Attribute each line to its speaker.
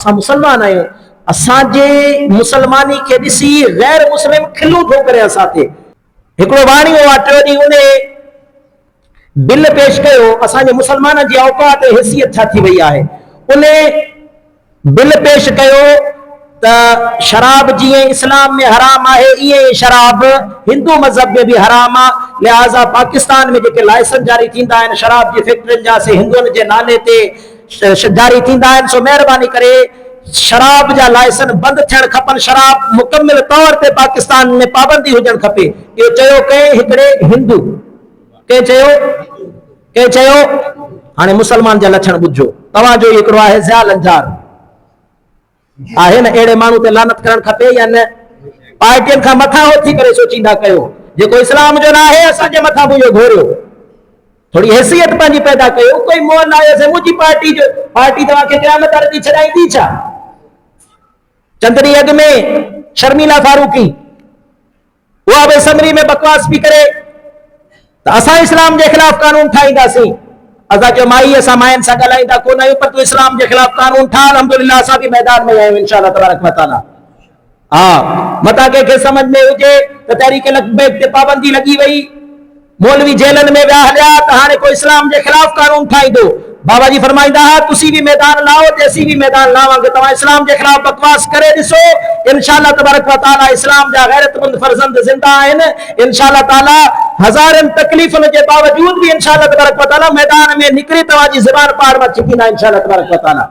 Speaker 1: असां मुसलमान आहियूं, असांजे मुसलमानी खे ॾिसी गैर मुस्लिम खिलू थो करे असां ते। हिकिड़ो वाणियो आहे, टियों ॾींहुं उन बिल पेश कयो, असांजे मुसलमान जी औकात हैसियत छा थी वई आहे। उन बिल पेश कयो त शराब जीअं इस्लाम में हराम आहे, ईअं शराब हिंदू मज़हब में भी हराम आहे। लिहाज़ा पाकिस्तान में जेके लाइसेंस जारी थींदा आहिनि शराब जी फैक्ट्रियुनि जा, से हिंदुअनि जे नाले ते जारी थींदा आहिनि। सो महिरबानी करे शराब जा लाइसेंस बंदि थियण खपनि, शराब मुकमिल तौर ते पाकिस्तान में पाबंदी हुजणु खपे। इहो चयो कंहिं हिकिड़े हिंदू, कंहिं चयो हाणे मुसलमान जा लक्षण ॿुधो। तव्हांजो हिकिड़ो आहे ज़ियाल अंजार आहे न, अहिड़े माण्हू ते लानत करणु खपे या न? पार्टियुनि खां मथां उथी करे सोचींदा कयो, जेको इस्लाम जो न आहे असांजे मथां बि इहो घोरियो। थोड़ी हैसियत पंहिंजी पैदा कयो। कोई मोल आयो से मुंहिंजी पार्टी जो, पार्टी तव्हांखे क़यामत ॾींहुं छॾाईंदी छा? चंद ॾींहं अॻु में शर्मिला फारूकी उहा बि असम्बली में बकवास पई करे त असां इस्लाम जे ख़िलाफ़ कानून ठाहींदासीं। असां चयो माई असां मायुनि सां ॻाल्हाईंदा कोन आहियूं, पर तूं इस्लाम जे ख़िलाफ़ कानून ठाह। अल्हम्दुलिल्लाह असां बि मैदान में आहियूं इंशाअल्लाह तबारक व तआला। हाँ, मता कंहिंखे समझ में हुजे त तहरीक लबैक ते पाबंदी लॻी वई, मौलवी जेलनि में विया हलिया त हाणे कोई इस्लाम जे ख़िलाफ़ कानून ठाहींदो। बाबा जी फरमाईंदा हुआ तुसी भी मैदान लाओ ते असीं भी मैदान लावांगे, तव्हां इस्लाम जे ख़िलाफ़ बकवास करे ॾिसो, इंशाअल्लाह तबारक व तआला इस्लाम जा गैरतमंद फर्ज़ंद ज़िंदा आहिनि। इंशाअल्लाह ताला हज़ारनि तकलीफ़ुनि जे बावजूद भी इंशाअल्लाह तबारक व तआला मैदान में निकिरी तव्हांजी ज़बान पार मां छिकींदा इंशाअल्लाह तबारक व तआला।